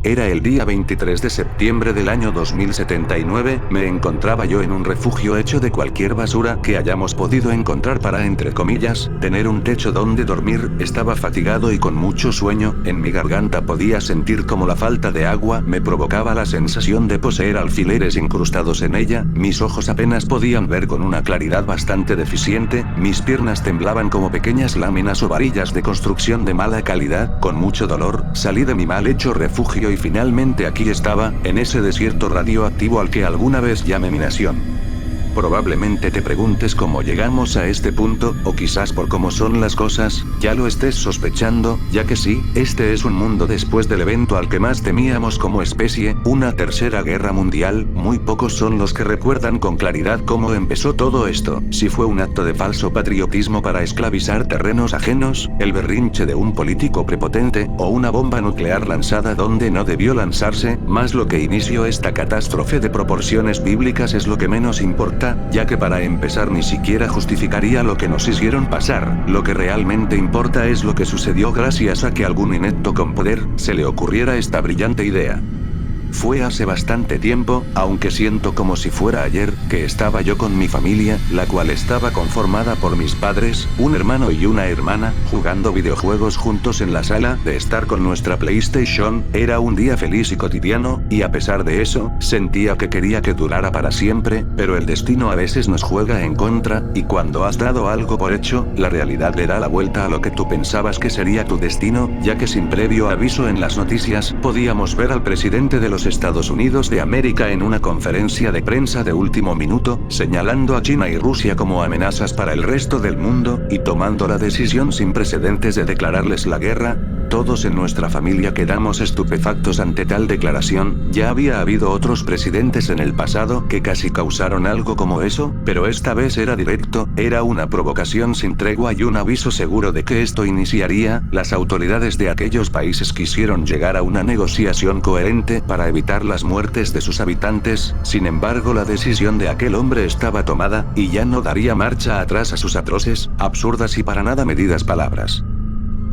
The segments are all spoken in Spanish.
Era el día 23 de septiembre del año 2079, me encontraba yo en un refugio hecho de cualquier basura que hayamos podido encontrar para, entre comillas, tener un techo donde dormir. Estaba fatigado y con mucho sueño, en mi garganta podía sentir como la falta de agua me provocaba la sensación de poseer alfileres incrustados en ella, mis ojos apenas podían ver con una claridad bastante deficiente, mis piernas temblaban como pequeñas láminas o varillas de construcción de mala calidad. Con mucho dolor, salí de mi mal hecho refugio y finalmente aquí estaba, en ese desierto radioactivo al que alguna vez llamé mi nación. Probablemente te preguntes cómo llegamos a este punto, o quizás por cómo son las cosas, ya lo estés sospechando, ya que sí, este es un mundo después del evento al que más temíamos como especie, una tercera guerra mundial. Muy pocos son los que recuerdan con claridad cómo empezó todo esto, si fue un acto de falso patriotismo para esclavizar terrenos ajenos, el berrinche de un político prepotente, o una bomba nuclear lanzada donde no debió lanzarse, más lo que inició esta catástrofe de proporciones bíblicas es lo que menos importa, ya que para empezar ni siquiera justificaría lo que nos hicieron pasar. Lo que realmente importa es lo que sucedió gracias a que algún inepto con poder se le ocurriera esta brillante idea. Fue hace bastante tiempo, aunque siento como si fuera ayer, que estaba yo con mi familia, la cual estaba conformada por mis padres, un hermano y una hermana, jugando videojuegos juntos en la sala de estar con nuestra PlayStation. Era un día feliz y cotidiano, y a pesar de eso, sentía que quería que durara para siempre, pero el destino a veces nos juega en contra, y cuando has dado algo por hecho, la realidad le da la vuelta a lo que tú pensabas que sería tu destino, ya que sin previo aviso en las noticias, podíamos ver al presidente de los Estados Unidos de América en una conferencia de prensa de último minuto, señalando a China y Rusia como amenazas para el resto del mundo, y tomando la decisión sin precedentes de declararles la guerra. Todos en nuestra familia quedamos estupefactos ante tal declaración. Ya había habido otros presidentes en el pasado que casi causaron algo como eso, pero esta vez era directo, era una provocación sin tregua y un aviso seguro de que esto iniciaría. Las autoridades de aquellos países quisieron llegar a una negociación coherente para evitar las muertes de sus habitantes. Sin embargo, la decisión de aquel hombre estaba tomada, y ya no daría marcha atrás a sus atroces, absurdas y para nada medidas palabras.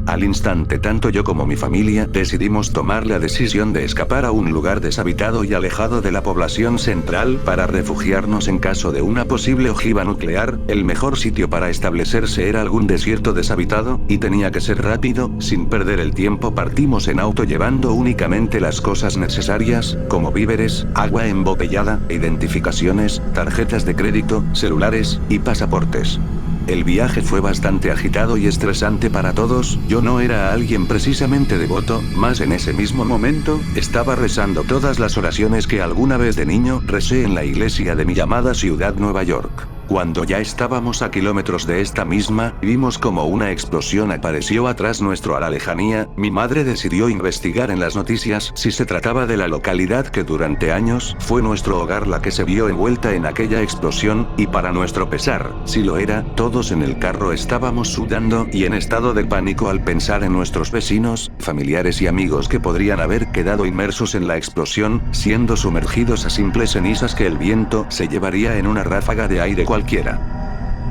Al instante, tanto yo como mi familia decidimos tomar la decisión de escapar a un lugar deshabitado y alejado de la población central para refugiarnos en caso de una posible ojiva nuclear. El mejor sitio para establecerse era algún desierto deshabitado, y tenía que ser rápido. Sin perder el tiempo partimos en auto llevando únicamente las cosas necesarias, como víveres, agua embotellada, identificaciones, tarjetas de crédito, celulares, y pasaportes. El viaje fue bastante agitado y estresante para todos. Yo no era alguien precisamente devoto, más en ese mismo momento, estaba rezando todas las oraciones que alguna vez de niño recé en la iglesia de mi llamada ciudad Nueva York. Cuando ya estábamos a kilómetros de esta misma, vimos como una explosión apareció atrás nuestro a la lejanía. Mi madre decidió investigar en las noticias si se trataba de la localidad que durante años fue nuestro hogar la que se vio envuelta en aquella explosión, y para nuestro pesar, si lo era, todos en el carro estábamos sudando y en estado de pánico al pensar en nuestros vecinos, familiares y amigos que podrían haber quedado inmersos en la explosión, siendo sumergidos a simples cenizas que el viento se llevaría en una ráfaga de aire cualquiera.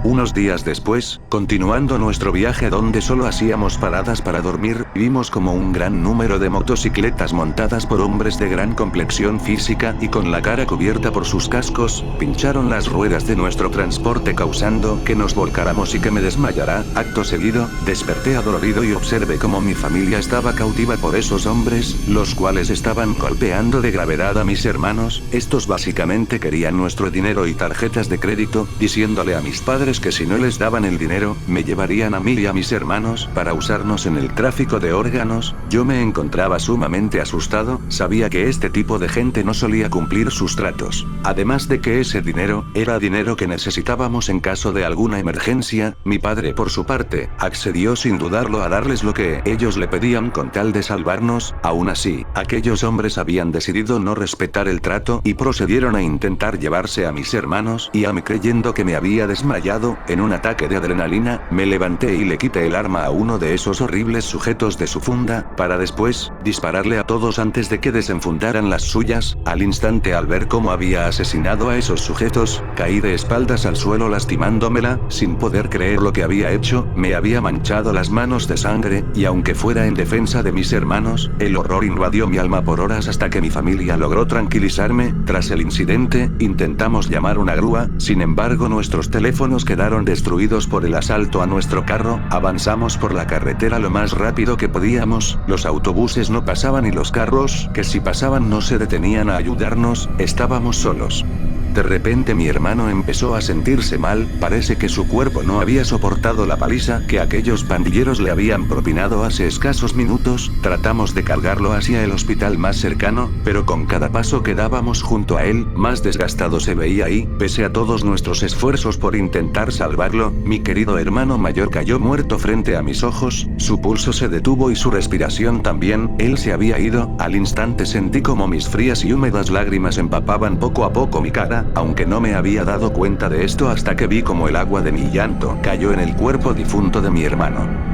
Unos días después, continuando nuestro viaje donde solo hacíamos paradas para dormir, vimos como un gran número de motocicletas montadas por hombres de gran complexión física y con la cara cubierta por sus cascos, pincharon las ruedas de nuestro transporte causando que nos volcáramos y que me desmayara. Acto seguido, desperté adolorido y observé cómo mi familia estaba cautiva por esos hombres, los cuales estaban golpeando de gravedad a mis hermanos. Estos básicamente querían nuestro dinero y tarjetas de crédito, diciéndole a mis padres que si no les daban el dinero, me llevarían a mí y a mis hermanos para usarnos en el tráfico de órganos. Yo me encontraba sumamente asustado, sabía que este tipo de gente no solía cumplir sus tratos. Además de que ese dinero, era dinero que necesitábamos en caso de alguna emergencia. Mi padre por su parte, accedió sin dudarlo a darles lo que ellos le pedían con tal de salvarnos. Aún así, aquellos hombres habían decidido no respetar el trato y procedieron a intentar llevarse a mis hermanos y a mí creyendo que me había desmayado excitado, en un ataque de adrenalina, me levanté y le quité el arma a uno de esos horribles sujetos de su funda, para después, dispararle a todos antes de que desenfundaran las suyas. Al instante, al ver cómo había asesinado a esos sujetos, caí de espaldas al suelo lastimándomela, sin poder creer lo que había hecho. Me había manchado las manos de sangre, y aunque fuera en defensa de mis hermanos, el horror invadió mi alma por horas hasta que mi familia logró tranquilizarme. Tras el incidente, intentamos llamar una grúa, sin embargo nuestros teléfonos quedaron destruidos por el asalto a nuestro carro. Avanzamos por la carretera lo más rápido que podíamos, los autobuses no pasaban y los carros, que si pasaban no se detenían a ayudarnos, estábamos solos. De repente mi hermano empezó a sentirse mal, parece que su cuerpo no había soportado la paliza que aquellos pandilleros le habían propinado hace escasos minutos. Tratamos de cargarlo hacia el hospital más cercano, pero con cada paso que dábamos junto a él, más desgastado se veía y, pese a todos nuestros esfuerzos por intentar salvarlo, mi querido hermano mayor cayó muerto frente a mis ojos, su pulso se detuvo y su respiración también. Él se había ido. Al instante sentí como mis frías y húmedas lágrimas empapaban poco a poco mi cara, aunque no me había dado cuenta de esto hasta que vi como el agua de mi llanto cayó en el cuerpo difunto de mi hermano.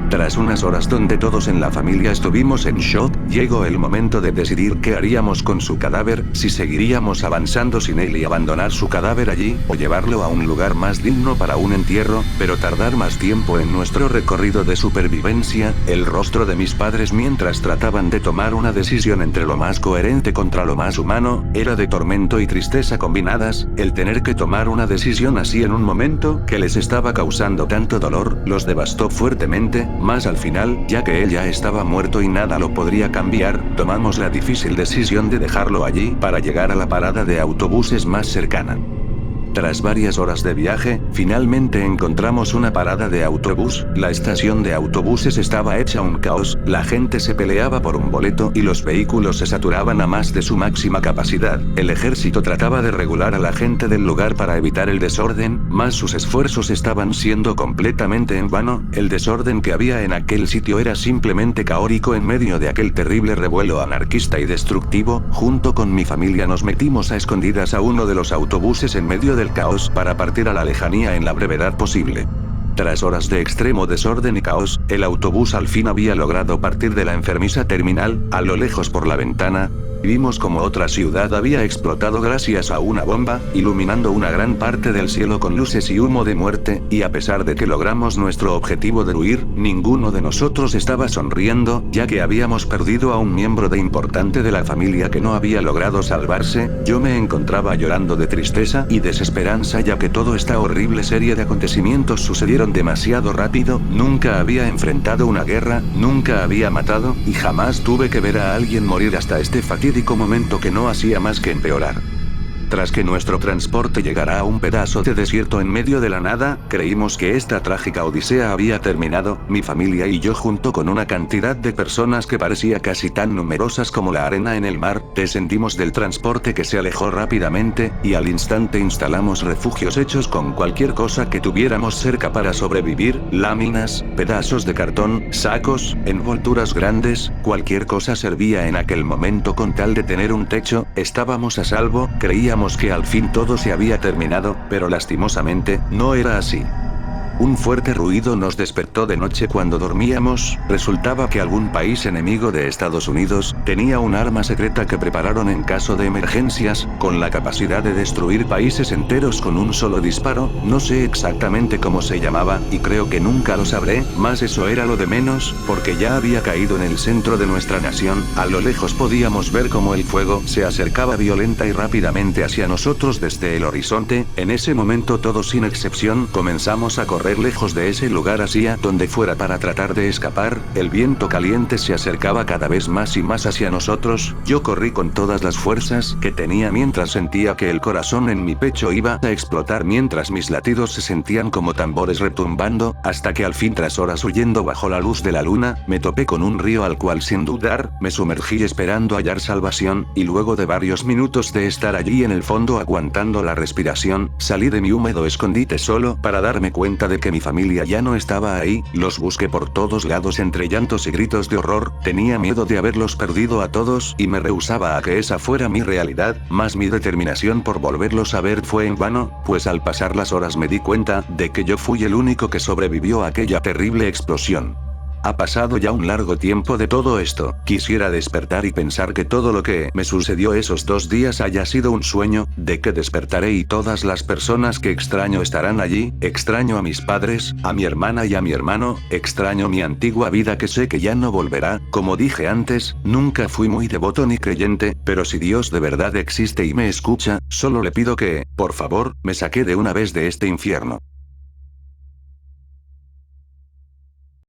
Tras unas horas donde todos en la familia estuvimos en shock, llegó el momento de decidir qué haríamos con su cadáver, si seguiríamos avanzando sin él y abandonar su cadáver allí, o llevarlo a un lugar más digno para un entierro, pero tardar más tiempo en nuestro recorrido de supervivencia. El rostro de mis padres mientras trataban de tomar una decisión entre lo más coherente contra lo más humano, era de tormento y tristeza combinadas. El tener que tomar una decisión así en un momento que les estaba causando tanto dolor, los devastó fuertemente. Más al final, ya que él ya estaba muerto y nada lo podría cambiar, tomamos la difícil decisión de dejarlo allí para llegar a la parada de autobuses más cercana. Tras varias horas de viaje, finalmente encontramos una parada de autobús. La estación de autobuses estaba hecha un caos, la gente se peleaba por un boleto y los vehículos se saturaban a más de su máxima capacidad. El ejército trataba de regular a la gente del lugar para evitar el desorden, mas sus esfuerzos estaban siendo completamente en vano. El desorden que había en aquel sitio era simplemente caótico. En medio de aquel terrible revuelo anarquista y destructivo, junto con mi familia nos metimos a escondidas a uno de los autobuses en medio del caos para partir a la lejanía en la brevedad posible. Tras horas de extremo desorden y caos, el autobús al fin había logrado partir de la enfermiza terminal. A lo lejos por la ventana, vimos como otra ciudad había explotado gracias a una bomba, iluminando una gran parte del cielo con luces y humo de muerte, y a pesar de que logramos nuestro objetivo de huir, ninguno de nosotros estaba sonriendo, ya que habíamos perdido a un miembro importante de la familia que no había logrado salvarse. Yo me encontraba llorando de tristeza y desesperanza, ya que toda esta horrible serie de acontecimientos sucedieron demasiado rápido. Nunca había enfrentado una guerra, nunca había matado, y jamás tuve que ver a alguien morir hasta este fatídico momento que no hacía más que empeorar. Tras que nuestro transporte llegara a un pedazo de desierto en medio de la nada, creímos que esta trágica odisea había terminado. Mi familia y yo, junto con una cantidad de personas que parecía casi tan numerosas como la arena en el mar, descendimos del transporte que se alejó rápidamente, y al instante instalamos refugios hechos con cualquier cosa que tuviéramos cerca para sobrevivir: láminas, pedazos de cartón, sacos, envolturas grandes, cualquier cosa servía en aquel momento con tal de tener un techo. Estábamos a salvo. Creíamos que al fin todo se había terminado, pero lastimosamente, no era así. Un fuerte ruido nos despertó de noche cuando dormíamos. Resultaba que algún país enemigo de Estados Unidos tenía un arma secreta que prepararon en caso de emergencias, con la capacidad de destruir países enteros con un solo disparo. No sé exactamente cómo se llamaba, y creo que nunca lo sabré, mas eso era lo de menos, porque ya había caído en el centro de nuestra nación. A lo lejos podíamos ver cómo el fuego se acercaba violenta y rápidamente hacia nosotros desde el horizonte. En ese momento todos sin excepción comenzamos a correr lejos de ese lugar hacia donde fuera para tratar de escapar. El viento caliente se acercaba cada vez más y más hacia nosotros. Yo corrí con todas las fuerzas que tenía mientras sentía que el corazón en mi pecho iba a explotar, mientras mis latidos se sentían como tambores retumbando, hasta que al fin, tras horas huyendo bajo la luz de la luna, me topé con un río al cual sin dudar me sumergí esperando hallar salvación, y luego de varios minutos de estar allí en el fondo aguantando la respiración, salí de mi húmedo escondite solo para darme cuenta de de que mi familia ya no estaba ahí, los busqué por todos lados entre llantos y gritos de horror, tenía miedo de haberlos perdido a todos y me rehusaba a que esa fuera mi realidad, mas mi determinación por volverlos a ver fue en vano, pues al pasar las horas me di cuenta de que yo fui el único que sobrevivió a aquella terrible explosión. Ha pasado ya un largo tiempo de todo esto, quisiera despertar y pensar que todo lo que me sucedió esos 2 días haya sido un sueño, de que despertaré y todas las personas que extraño estarán allí, extraño a mis padres, a mi hermana y a mi hermano, extraño mi antigua vida que sé que ya no volverá, como dije antes, nunca fui muy devoto ni creyente, pero si Dios de verdad existe y me escucha, solo le pido que, por favor, me saque de una vez de este infierno.